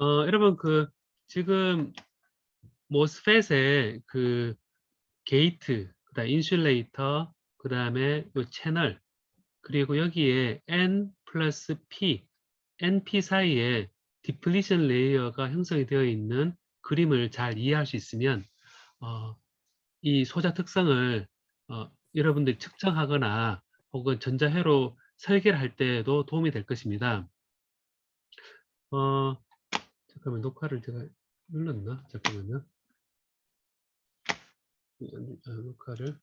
여러분 지금 모스펫의 게이트, 그다음 인슐레이터, 그다음에 요 채널, 그리고 여기에 N 플러스 P, NP 사이에 디플리션 레이어가 형성이 되어 있는 그림을 잘 이해할 수 있으면 이 소자 특성을 여러분들이 측정하거나 혹은 전자회로 설계를 할 때에도 도움이 될 것입니다. 잠깐만, 녹화를 제가 눌렀나? 잠깐만요. 녹화를.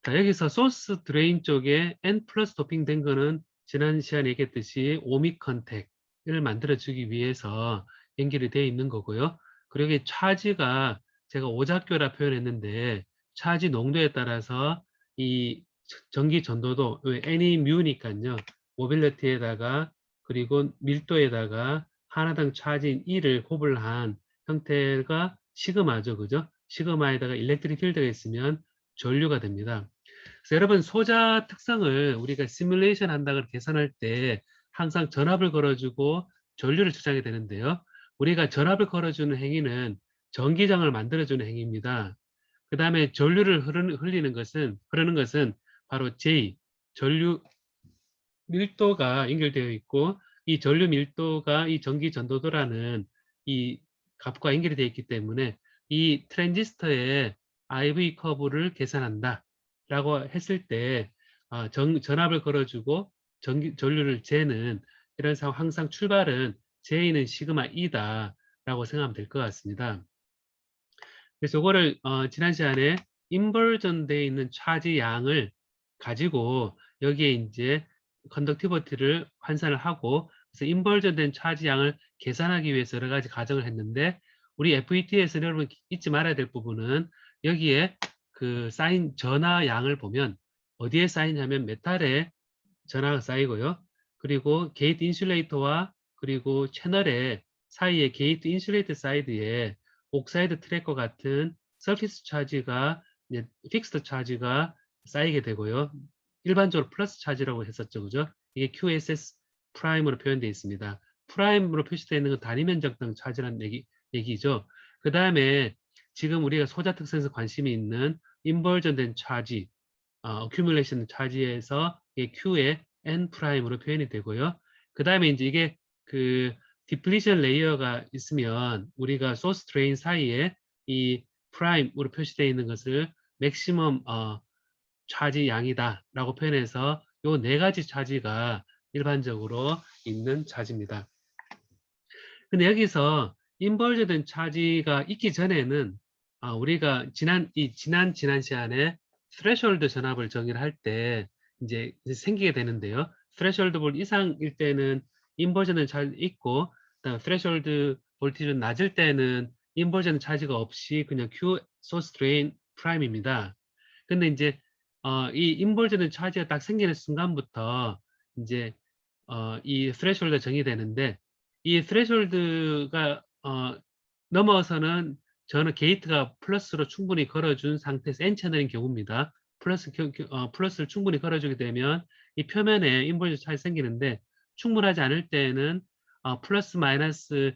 자, 여기서 소스 드레인 쪽에 N 플러스 도핑된 거는 지난 시간에 얘기했듯이 오믹 컨택을 만들어주기 위해서 연결이 되어 있는 거고요. 그리고 이 차지가 제가 오작교라 표현했는데 차지 농도에 따라서 이 전기 전도도 N이 뮤니까요. 모빌리티에다가 그리고 밀도에다가 하나당 차지인 E를 곱을 형태가 시그마죠. 그죠? 시그마에다가 일렉트릭 필드가 있으면 전류가 됩니다. 그래서 여러분 소자 특성을 우리가 시뮬레이션 한다고 계산할 때 항상 전압을 걸어주고 전류를 추정하게 되는데요. 우리가 전압을 걸어주는 행위는 전기장을 만들어주는 행위입니다. 그 다음에 전류를 흐르는 것은 바로 J, 전류 밀도가 연결되어 있고 이 전류 밀도가 이 전기 전도도라는 이 값과 연결이 되어 있기 때문에 이 트랜지스터의 IV 커브를 계산한다 라고 했을 때 전압을 걸어주고 전류를 재는 이런 상황 항상 출발은 J는 시그마 E다 라고 생각하면 될 것 같습니다. 그래서 이거를 지난 시간에 인버전 되어 있는 차지 양을 가지고 여기에 이제 컨덕티비티를 환산을 하고 그래서 인버전 된 차지 양을 계산하기 위해서 여러 가지 가정을 했는데 우리 FET에서 여러분 잊지 말아야 될 부분은 여기에 쌓인 전하 양을 보면 어디에 쌓이냐면 메탈에 전하가 쌓이고요. 그리고 게이트 인슐레이터와 그리고 채널의 사이에 게이트 인슐레이터 사이드에 옥사이드 트랙과 같은 서피스 차지가 픽스드 차지가 쌓이게 되고요. 일반적으로 플러스 차지라고 했었죠. 그죠? 이게 QSS 프라임으로 표현되어 있습니다. 프라임으로 표시되어 있는 건 단위 면적당 차지라는 얘기죠. 그 다음에 지금 우리가 소자 특성에서 관심이 있는 인버전된 차지, 어큐뮬레이션 차지에서 Q의 N 프라임으로 표현이 되고요. 그 다음에 이제 이게 디플리션 레이어가 있으면 우리가 소스 드레인 사이에 이 프라임으로 표시되어 있는 것을 맥시멈 차지 양이다라고 표현해서 요 네 가지 차지가 일반적으로 있는 차지입니다. 근데 여기서 인버전된 차지가 있기 전에는 우리가 지난 시간에 스레셜드 전압을 정의를 할 때 이제 생기게 되는데요. 스레셜드 볼 이상일 때는 인버전은 잘 있고, 그다음 스레셜드 볼티지는 낮을 때는 인버전 차지가 없이 그냥 Q 소스 드레인 프라임입니다. 근데 이제 이 인버전은 차지가 딱 생기는 순간부터 이제 이 스레셜드가 정의되는데 이 스레셜드가 넘어서는 저는 게이트가 플러스로 충분히 걸어준 상태에서 N채널인 경우입니다. 플러스를 충분히 걸어주게 되면 이 표면에 인버전 차이 생기는데 충분하지 않을 때는 플러스 마이너스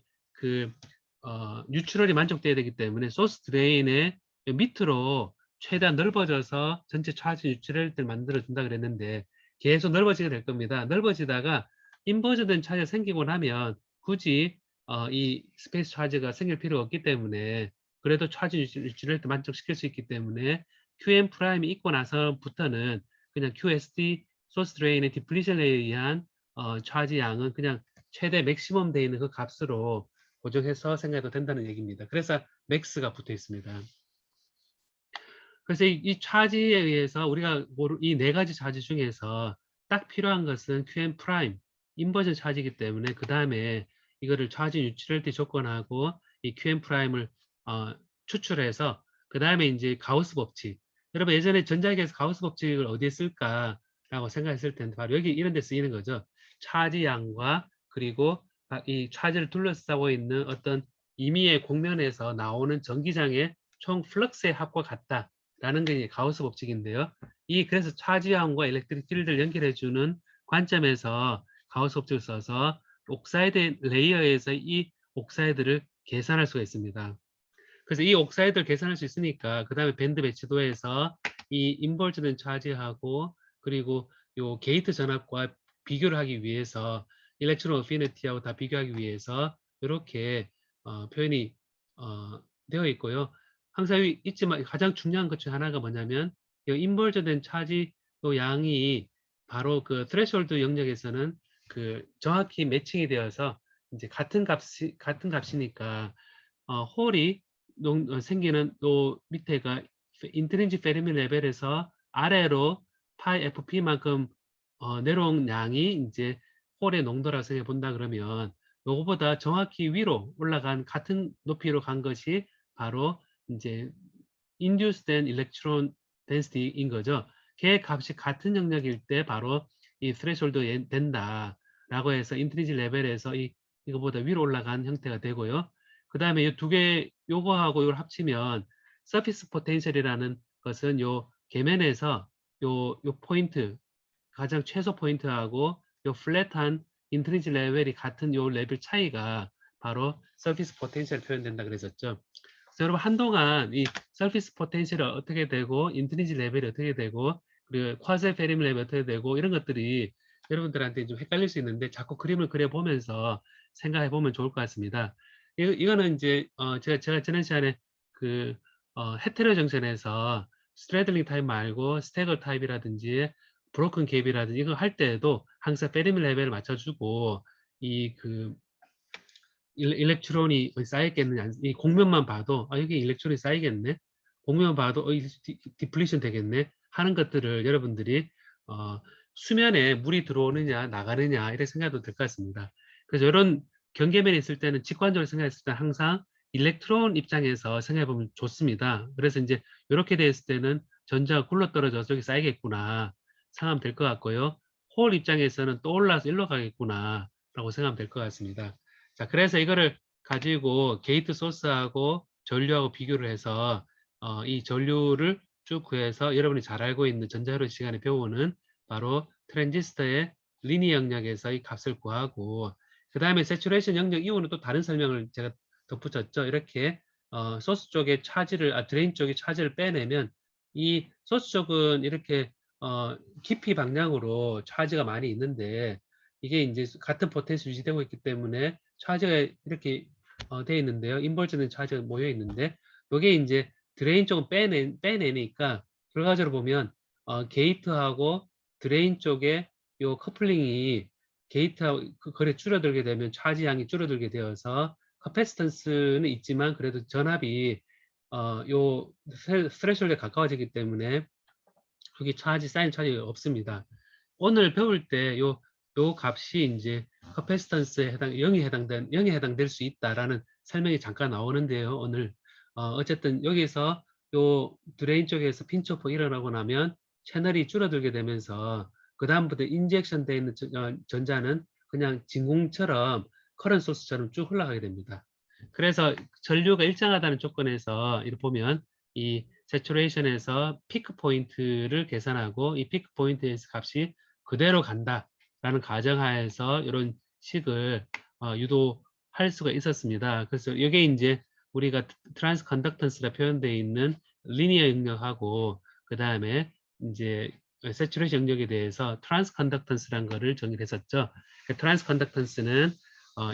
뉴트럴이 만족돼야 되기 때문에 소스 드레인의 밑으로 최대한 넓어져서 전체 차지 뉴트럴을 만들어준다 그랬는데 계속 넓어지게 될 겁니다. 넓어지다가 인버전된 차지가 생기고 나면 굳이 이 스페이스 차지가 생길 필요가 없기 때문에 그래도 차지 유출을 만족시킬 수 있기 때문에 QM 프라임이 있고 나서부터는 그냥 QSD 소스 드레인의 디플리션에 의한 차지 양은 그냥 최대 맥시멈 되어 있는 그 값으로 고정해서 생각해도 된다는 얘기입니다. 그래서 맥스가 붙어 있습니다. 그래서 이 차지에 의해서 우리가 이 네 가지 차지 중에서 딱 필요한 것은 QM 프라임 인버전 차지이기 때문에 그 다음에 이거를 차지 유출할때 조건하고 이 QM 프라임을 추출해서 그 다음에 이제 가우스 법칙. 여러분 예전에 전자기에서 가우스 법칙을 어디에 쓸까라고 생각했을 텐데 바로 여기 이런 데 쓰이는 거죠. 차지 양과 그리고 이 차지를 둘러싸고 있는 어떤 임의의 공면에서 나오는 전기장의 총 플럭스의 합과 같다. 라는 게 가우스 법칙인데요. 그래서 차지양과 일렉트릭 필드를 연결해주는 관점에서 가우스 법칙을 써서 옥사이드 레이어에서 이 옥사이드를 계산할 수가 있습니다. 그래서 이 옥사이드를 계산할 수 있으니까 그 다음에 밴드 배치도에서 이 인버전된 차지하고 그리고 요 게이트 전압과 비교를 하기 위해서 일렉트론 어피니티하고 다 비교하기 위해서 이렇게 표현이 되어 있고요. 항상 있지만 가장 중요한 것 중 하나가 뭐냐면 이 인버전된 차지 요 양이 바로 그 트레시홀드 영역에서는 그 정확히 매칭이 되어서 이제 같은 값이니까 홀이 생기는 요 밑에가 인트린식 페르미 레벨에서 아래로 파이 FP만큼 내려온 양이 이제 홀의 농도라고 생각해 본다 그러면 요거보다 정확히 위로 올라간 같은 높이로 간 것이 바로 이제 induced electron density인 거죠. 걔 값이 같은 영역일 때 바로 이 threshold 된다라고 해서 인트리지 레벨에서 이거보다 위로 올라간 형태가 되고요. 그 다음에 이 두 개, 요거하고 이걸 합치면 surface potential이라는 것은 요 계면에서 요 포인트, 가장 최소 포인트하고 요 플랫한 인트리지 레벨이 같은 요 레벨 차이가 바로 surface potential 표현된다 그랬었죠. 그래서 여러분 한동안 이 surface potential이 어떻게 되고 인트리지 레벨이 어떻게 되고 그리고 쿼세 페림 레벨이 어떻게 되고 이런 것들이 여러분들한테 좀 헷갈릴 수 있는데 자꾸 그림을 그려보면서 생각해 보면 좋을 것 같습니다. 이거는 이제 제가 지난 시간에 그 헤테로 정션에서 스트레들링 타입 말고 스태거 타입이라든지 브로큰 갭이라든지 이거 할 때에도 항상 페리미 레벨을 맞춰주고 이그 일렉트론이 쌓였겠느냐 이 공면만 봐도 여기 일렉트론이 쌓이겠네 공면만 봐도 디플리션 되겠네 하는 것들을 여러분들이 수면에 물이 들어오느냐 나가느냐 이렇게 생각도 될 것 같습니다. 그래서 이런 경계면에 있을 때는 직관적으로 생각했을 때 항상 일렉트론 입장에서 생각해 보면 좋습니다. 그래서 이제 이렇게 됐을 때는 전자가 굴러떨어져서 저기 쌓이겠구나 생각하면 될 것 같고요. 홀 입장에서는 또 올라서 일로 가겠구나 라고 생각하면 될 것 같습니다. 자, 그래서 이거를 가지고 게이트 소스하고 전류하고 비교를 해서 이 전류를 쭉 구해서 여러분이 잘 알고 있는 전자흐름 시간에 배우는 바로 트랜지스터의 리니어 영역에서 이 값을 구하고 그 다음에 세츄레이션 영역 이후는 또 다른 설명을 제가 덧붙였죠. 이렇게 소스 쪽에 차지를 드레인 쪽에 차지를 빼내면 이 소스 쪽은 이렇게 깊이 방향으로 차지가 많이 있는데 이게 이제 같은 포텐시 유지되고 있기 때문에 차지가 이렇게 되어 있는데요. 인버전된 차지가 모여 있는데 이게 이제 드레인 쪽은 빼내니까 결과적으로 보면 게이트하고 드레인 쪽에 요 커플링이 게이트하고 그 거래 줄어들게 되면 차지 양이 줄어들게 되어서 커패시턴스는 있지만 그래도 전압이 요 스트레스홀드에 가까워지기 때문에 여기 쌓인 차지가 없습니다. 오늘 배울 때 요 값이 이제 커패시턴스에 0에 해당될 수 있다라는 설명이 잠깐 나오는데요. 오늘 어쨌든 여기서 요 드레인 쪽에서 핀초프 일어나고 나면 채널이 줄어들게 되면서 그 다음부터 인젝션 되어 있는 전자는 그냥 진공처럼 커런트 소스처럼 쭉 흘러가게 됩니다. 그래서 전류가 일정하다는 조건에서 이렇게 보면 이 세츄레이션에서 피크 포인트를 계산하고 이 피크 포인트에서 값이 그대로 간다라는 가정하에서 이런 식을 유도할 수가 있었습니다. 그래서 이게 이제 우리가 트랜스 컨덕턴스라 표현되어 있는 리니어 영역하고 그 다음에 이제 세츄레이션 영역에 대해서 트랜스 컨덕턴스라는 거를 정의했었죠. 트랜스 컨덕턴스는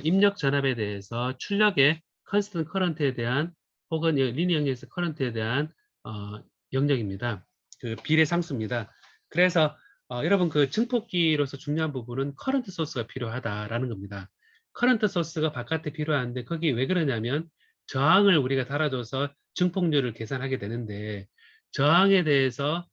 입력 전압에 대해서 출력의 컨스턴트 커런트에 대한 혹은 리니어 영역에서 커런트에 대한 영역입니다. 그 비례 상수입니다. 그래서 여러분 그 증폭기로서 중요한 부분은 커런트 소스가 필요하다라는 겁니다. 커런트 소스가 바깥에 필요한데 거기 왜 그러냐면 저항을 우리가 달아줘서 증폭률을 계산하게 되는데 저항에 대해서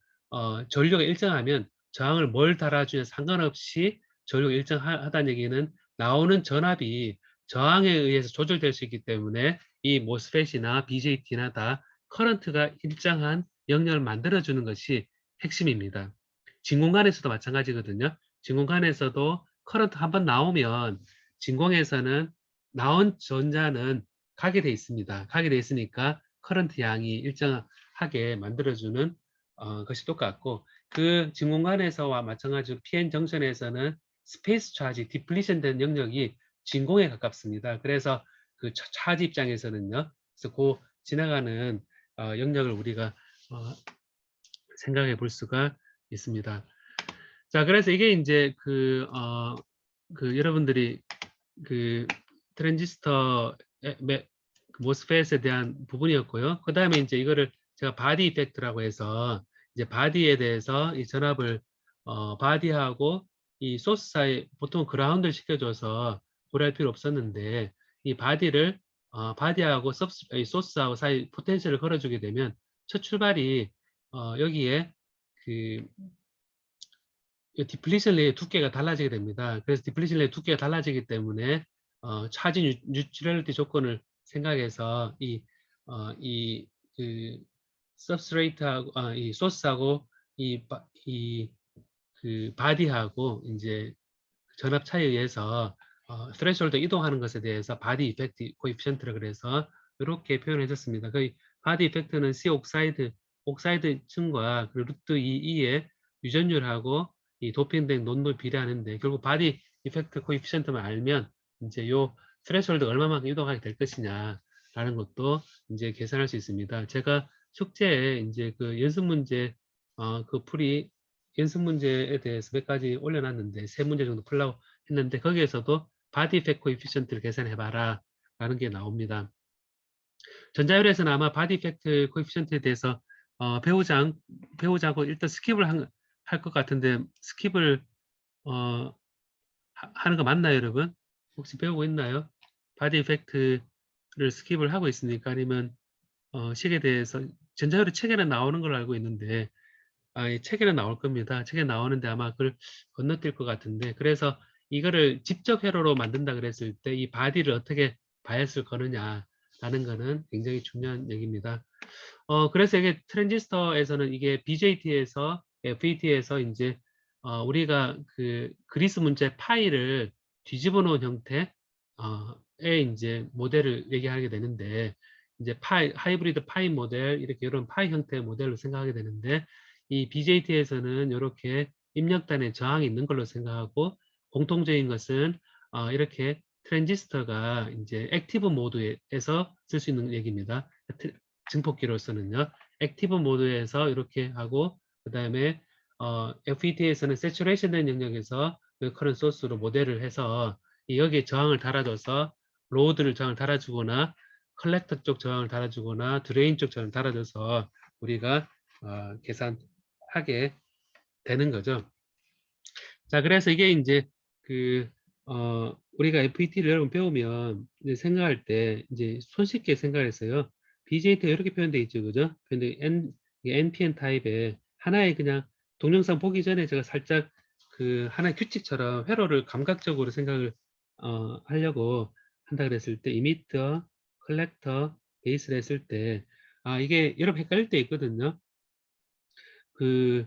전류가 일정하면 저항을 뭘 달아주냐 상관없이 전류가 일정하다는 얘기는 나오는 전압이 저항에 의해서 조절될 수 있기 때문에 이 모스펫이나 BJT나 다 커런트가 일정한 영역을 만들어주는 것이 핵심입니다. 진공관에서도 마찬가지거든요. 진공관에서도 커런트 한번 나오면 진공에서는 나온 전자는 가게 돼 있습니다. 가게 돼 있으니까 커런트 양이 일정하게 만들어주는 것이 똑같고 그 진공관에서와 마찬가지로 PN 정션에서는 스페이스 차지, 디플리션 된 영역이 진공에 가깝습니다. 그래서 그 차지 입장에서는요. 그래서 그 지나가는 영역을 우리가 생각해 볼 수가 있습니다. 자, 그래서 이게 이제 그 여러분들이 그 트랜지스터 모스펫에 대한 부분이었고요. 그 다음에 이제 이거를 제가 바디 이펙트라고 해서 이제 바디에 대해서 이 전압을 바디하고 이 소스 사이 보통 그라운드를 시켜줘서 고려할 필요 없었는데 이 바디를 바디하고 소스하고 사이 포텐셜을 걸어주게 되면 첫 출발이 여기에 그 디플리션 레이의 두께가 달라지게 됩니다. 그래서 디플리션 레이 두께가 달라지기 때문에 차지 뉴트럴리티 조건을 생각해서 그 서브스트레이트하고 이 소스하고 그 바디하고 이제 전압 차이에 의해서 스레시홀드 이동하는 것에 대해서 바디 이펙트 코에피션트라 그래서 이렇게 표현해 줬습니다. 그 바디 이펙트는 C 옥사이드 층과 그 루트 2의 유전율하고 이 도핑된 농도를 비례하는데 결국 바디 이펙트 코에피션트만 알면 이제 요 스레시홀드 얼마만큼 이동하게 될 것이냐라는 것도 이제 계산할 수 있습니다. 제가 숙제에 이제 그 연습 문제 그 풀이 연습 문제에 대해서 몇 가지 올려놨는데 세 문제 정도 풀라고 했는데 거기에서도 바디 이펙트 코에피션트를 계산해봐라 라는 게 나옵니다. 전자율에서는 아마 바디 이펙트 코에피션트에 대해서 배우자고 일단 스킵을 할 것 같은데 스킵을 하는 거 맞나요, 여러분? 혹시 배우고 있나요? 바디 이펙트를 스킵을 하고 있습니까? 아니면 식에 대해서 전자율의 책에는 나오는 걸로 알고 있는데 이 책에는 나올 겁니다. 책에 나오는데 아마 그걸 건너뛸 것 같은데 그래서 이거를 직접 회로로 만든다 그랬을 때 이 바디를 어떻게 바이어스를 거느냐라는 거는 굉장히 중요한 얘기입니다. 그래서 이게 트랜지스터에서는 이게 BJT에서 FET에서 이제 우리가 그 그리스 문제 파일을 뒤집어 놓은 형태의 이제 모델을 얘기하게 되는데 이제 하이브리드 파이 모델 이렇게 이런 파이 형태의 모델로 생각하게 되는데 이 BJT에서는 이렇게 입력단에 저항이 있는 걸로 생각하고 공통적인 것은 이렇게 트랜지스터가 이제 액티브 모드에서 쓸 수 있는 얘기입니다. 증폭기로서는요. 액티브 모드에서 이렇게 하고 그 다음에 FET에서는 세츄레이션 된 영역에서 그 커런트 소스로 모델을 해서 여기에 저항을 달아줘서 로드를 저항을 달아주거나 컬렉터 쪽 저항을 달아주거나 드레인 쪽 저항을 달아줘서 우리가 계산하게 되는 거죠. 자, 그래서 이게 이제 우리가 FET를 여러분 배우면 이제 생각할 때 이제 손쉽게 생각했어요. BJT가 이렇게 표현되어 있죠, 그죠? 근데 NPN 타입의 하나의 그냥 동영상 보기 전에 제가 살짝 그 하나의 규칙처럼 회로를 감각적으로 생각을 하려고 한다 그랬을 때 이미터, 컬렉터, 베이스를 했을 때 이게 여러분 헷갈릴 때 있거든요. 그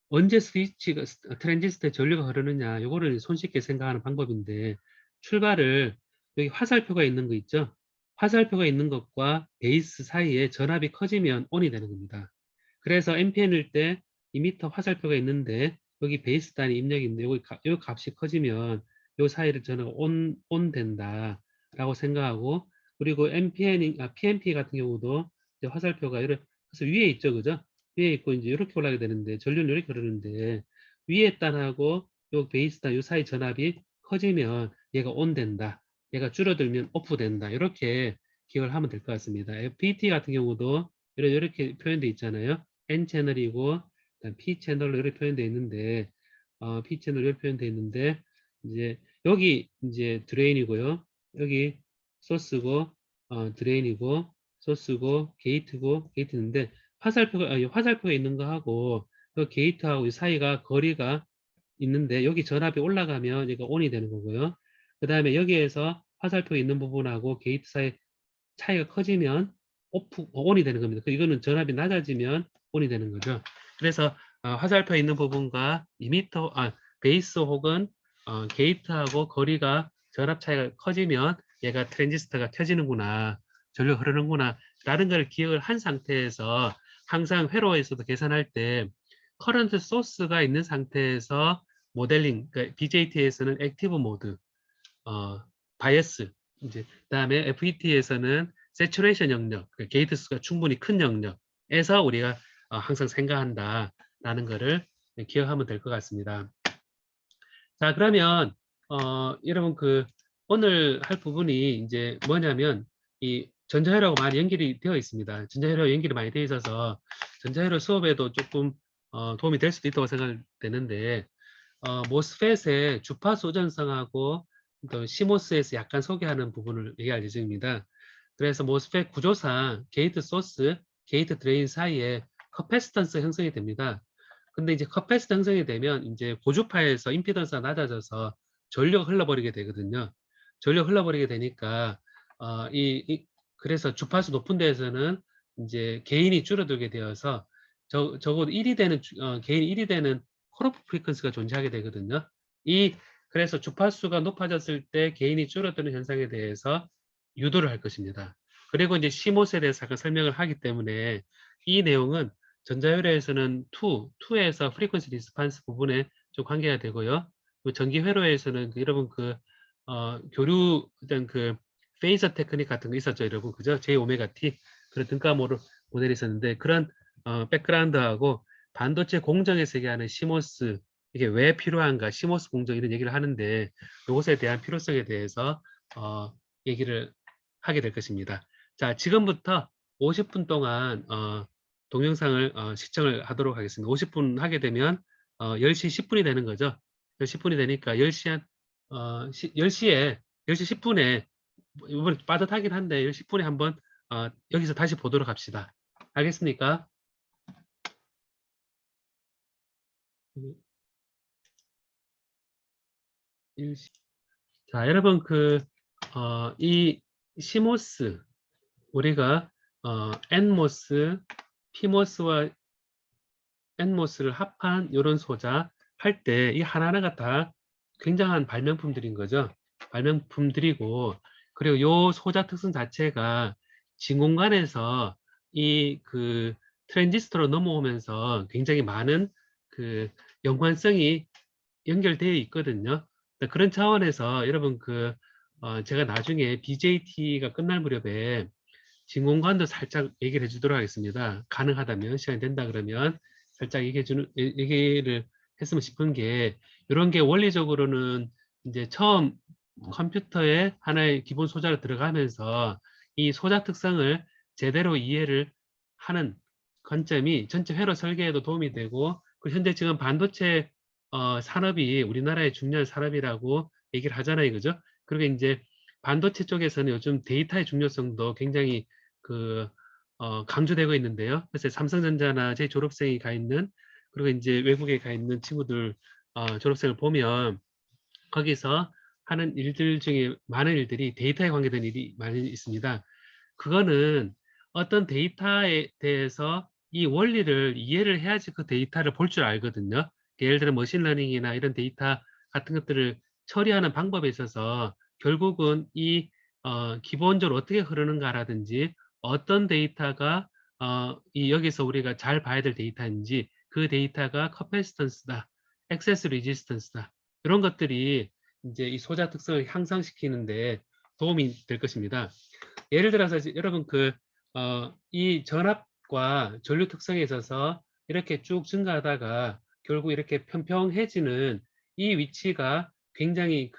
언제 스위치가 트랜지스터에 전류가 흐르느냐 요거를 손쉽게 생각하는 방법인데 출발을 여기 화살표가 있는 거 있죠. 화살표가 있는 것과 베이스 사이에 전압이 커지면 ON이 되는 겁니다. 그래서 NPN일 때 2m 화살표가 있는데 여기 베이스 단위 입력인데 여기 요 값이 커지면 요 사이를 전화가 ON 된다 라고 생각하고 그리고 PNP 같은 경우도 이제 화살표가 이렇게 위에 있죠, 그죠? 위에 있고 이제 이렇게 올라가게 되는데 전류는 이렇게 흐르는데 위에 단하고 요 베이스 단 요 사이 전압이 커지면 얘가 ON 된다. 얘가 줄어들면 OFF 된다. 이렇게 기억을 하면 될 것 같습니다. FET 같은 경우도 이렇게 표현되어 있잖아요. N 채널이고 P 채널로 이렇게 표현되어 있는데 P 채널 이렇게 표현되어 있는데 이제 여기 이제 드레인이고요. 여기 소스고 드레인이고 소스고 게이트인데 화살표가 있는 거하고 그 게이트하고 이 사이가 거리가 있는데 여기 전압이 올라가면 얘가 ON이 되는 거고요. 그 다음에 여기에서 화살표 있는 부분하고 게이트 사이 차이가 커지면 ON이 되는 겁니다. 이거는 전압이 낮아지면 ON이 되는 거죠. 그래서 화살표 있는 부분과 2m, 베이스 혹은 게이트하고 거리가 전압 차이가 커지면 얘가 트랜지스터가 켜지는구나, 전류 흐르는구나 라는 걸 기억을 한 상태에서 항상 회로에서도 계산할 때 커런트 소스가 있는 상태에서 모델링, 그러니까 BJT에서는 액티브 모드, 바이어스, 이제 그다음에 FET에서는 세츄레이션 영역, 게이트 수가 충분히 큰 영역에서 우리가 항상 생각한다라는 거를 기억하면 될 것 같습니다. 자, 그러면 여러분 오늘 할 부분이 이제 뭐냐면 이 전자회로하고 많이 연결이 되어 있습니다. 전자회로 연결이 많이 되어 있어서 전자회로 수업에도 조금 도움이 될 수도 있다고 생각되는데 모스펫의 주파수 전성하고 또 시모스에서 약간 소개하는 부분을 얘기할 예정입니다. 그래서 모스펫 구조상 게이트 소스, 게이트 드레인 사이에 커패시턴스 형성이 됩니다. 근데 이제 커패시터 형성이 되면 이제 고주파에서 임피던스가 낮아져서 전류가 흘러버리게 되거든요. 전류가 흘러버리게 되니까 그래서 주파수 높은 데에서는 이제 개인이 줄어들게 되어서 적어도 1이 되는 개인이 1이 되는 컷오프 프리퀀시가 존재하게 되거든요. 그래서 주파수가 높아졌을 때 개인이 줄어드는 현상에 대해서 유도를 할 것입니다. 그리고 이제 시모스에 대해서 잠깐 설명을 하기 때문에 이 내용은 전자회로에서는 2에서 프리퀀시 리스판스 부분에 좀 관계가 되고요. 전기 회로에서는 여러분 교류 어떤 페이저 테크닉 같은 거 있었죠, 여러분. 그죠? J 오메가 T 그런 등가 모델이 있었는데 그런 백그라운드하고 반도체 공정에 세계하는 시모스 이게 왜 필요한가, 시모스 공정 이런 얘기를 하는데 이것에 대한 필요성에 대해서 얘기를 하게 될 것입니다. 자, 지금부터 50분 동안 동영상을 시청을 하도록 하겠습니다. 50분 하게 되면 10시 10분이 되는 거죠. 10시 10분이 되니까 10시에 10시 10분에 이번에 빠듯하긴 한데 10시 10분에 한번 여기서 다시 보도록 합시다. 알겠습니까? 1시. 자, 여러분 이 시모스 우리가 엔모스, 피모스와 엔모스를 합한 이런 소자 할 때 이 하나하나가 다 굉장한 발명품들인 거죠. 발명품들이고 그리고 요 소자 특성 자체가 진공관에서 트랜지스터로 넘어오면서 굉장히 많은 연관성이 연결되어 있거든요. 그런 차원에서 여러분 제가 나중에 BJT가 끝날 무렵에 진공관도 살짝 얘기를 해주도록 하겠습니다. 가능하다면 시간이 된다 그러면 살짝 얘기를 했으면 싶은 게 이런 게 원리적으로는 이제 처음 컴퓨터에 하나의 기본 소자로 들어가면서 이 소자 특성을 제대로 이해를 하는 관점이 전체 회로 설계에도 도움이 되고 현재 지금 반도체 산업이 우리나라의 중요한 산업이라고 얘기를 하잖아요, 그죠? 그리고 이제 반도체 쪽에서는 요즘 데이터의 중요성도 굉장히 강조되고 있는데요. 그래서 삼성전자나 제 졸업생이 가 있는 그리고 이제 외국에 가 있는 친구들 졸업생을 보면 거기서 하는 일들 중에 많은 일들이 데이터에 관계된 일이 많이 있습니다. 그거는 어떤 데이터에 대해서 이 원리를 이해를 해야지 그 데이터를 볼 줄 알거든요. 예를 들어 머신러닝이나 이런 데이터 같은 것들을 처리하는 방법에 있어서 결국은 기본적으로 어떻게 흐르는가라든지 어떤 데이터가 여기서 우리가 잘 봐야 될 데이터인지 그 데이터가 커패시턴스다, 액세스 레지스턴스다 이런 것들이 이제 이 소자 특성을 향상시키는데 도움이 될 것입니다. 예를 들어서 여러분 이 전압과 전류 특성에 있어서 이렇게 쭉 증가하다가 결국 이렇게 평평해지는 이 위치가 굉장히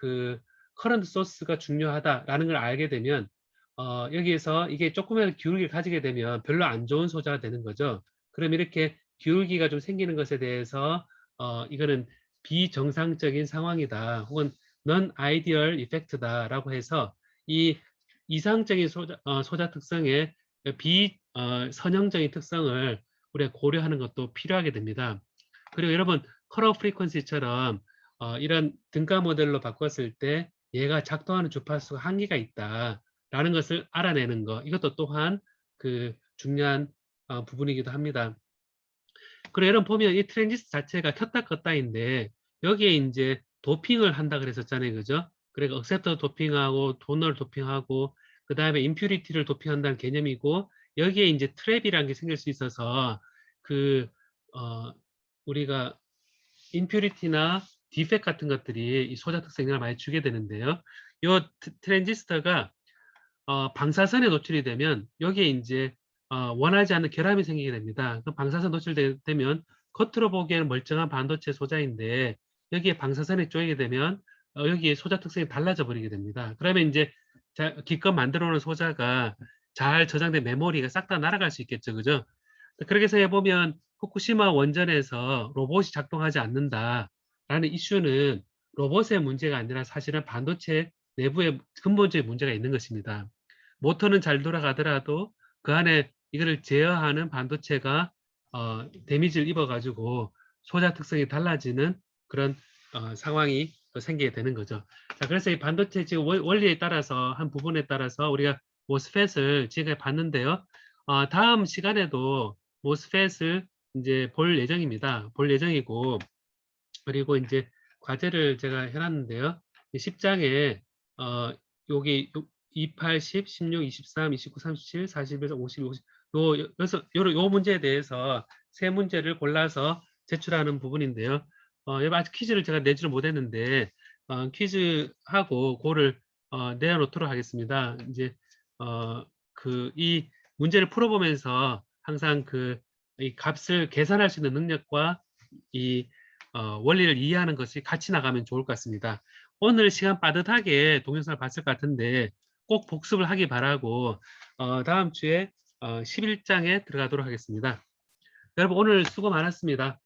커런트 소스가 중요하다라는 걸 알게 되면 여기에서 이게 조금이라도 기울기를 가지게 되면 별로 안 좋은 소자가 되는 거죠. 그럼 이렇게 기울기가 좀 생기는 것에 대해서 이거는 비정상적인 상황이다 혹은 non ideal effect다라고 해서 이 이상적인 소자 특성의 비선형적인 특성을 우리가 고려하는 것도 필요하게 됩니다. 그리고 여러분 컬러 프리퀀시처럼 이런 등가 모델로 바꿨을 때 얘가 작동하는 주파수가 한계가 있다라는 것을 알아내는 것 이것도 또한 중요한 부분이기도 합니다. 그리고 여러분 보면 이 트랜지스터 자체가 켰다 껐다인데 여기에 이제 도핑을 한다 그랬었잖아요, 그죠? 그러니까 억셉터 도핑하고 도널 도핑하고 그 다음에 임퓨리티를 도핑한다는 개념이고 여기에 이제 트랩이라는 게 생길 수 있어서 우리가 임퓨리티나 디펙 같은 것들이 이 소자 특성을 많이 주게 되는데요. 요 트랜지스터가 방사선에 노출이 되면 여기에 이제 원하지 않는 결함이 생기게 됩니다. 그 방사선 노출되면 겉으로 보기에는 멀쩡한 반도체 소자인데 여기에 방사선에 쪼이게 되면 여기에 소자 특성이 달라져 버리게 됩니다. 그러면 이제 기껏 만들어 놓은 소자가 잘 저장된 메모리가 싹 다 날아갈 수 있겠죠. 그죠? 그렇게 생각해 보면 후쿠시마 원전에서 로봇이 작동하지 않는다라는 이슈는 로봇의 문제가 아니라 사실은 반도체 내부에 근본적인 문제가 있는 것입니다. 모터는 잘 돌아가더라도 그 안에 이거를 제어하는 반도체가 데미지를 입어가지고 소자 특성이 달라지는 그런 상황이 또 생기게 되는 거죠. 자, 그래서 이 반도체 지금 원리에 따라서 한 부분에 따라서 우리가 모스펫을 지금까지 봤는데요. 다음 시간에도 모스펫을 이제 볼 예정입니다. 볼 예정이고, 그리고 이제 과제를 제가 해놨는데요. 10장에 여기 28, 10, 16, 23, 29, 37, 41, 50, 50, 요 문제에 대해서 세 문제를 골라서 제출하는 부분인데요. 여기 아직 퀴즈를 제가 내지를 못했는데 퀴즈하고 그거를 내어놓도록 하겠습니다. 이제 이 문제를 풀어보면서 항상 이 값을 계산할 수 있는 능력과 이 원리를 이해하는 것이 같이 나가면 좋을 것 같습니다. 오늘 시간 빠듯하게 동영상을 봤을 것 같은데 꼭 복습을 하기 바라고 다음 주에 11장에 들어가도록 하겠습니다. 여러분 오늘 수고 많았습니다.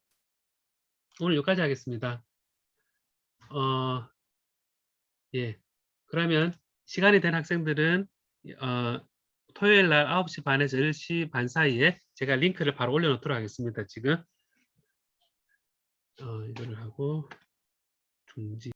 오늘 여기까지 하겠습니다. 예. 그러면 시간이 된 학생들은 토요일 날 9시 반에서 10시 반 사이에 제가 링크를 바로 올려놓도록 하겠습니다. 지금 이거를 하고 중지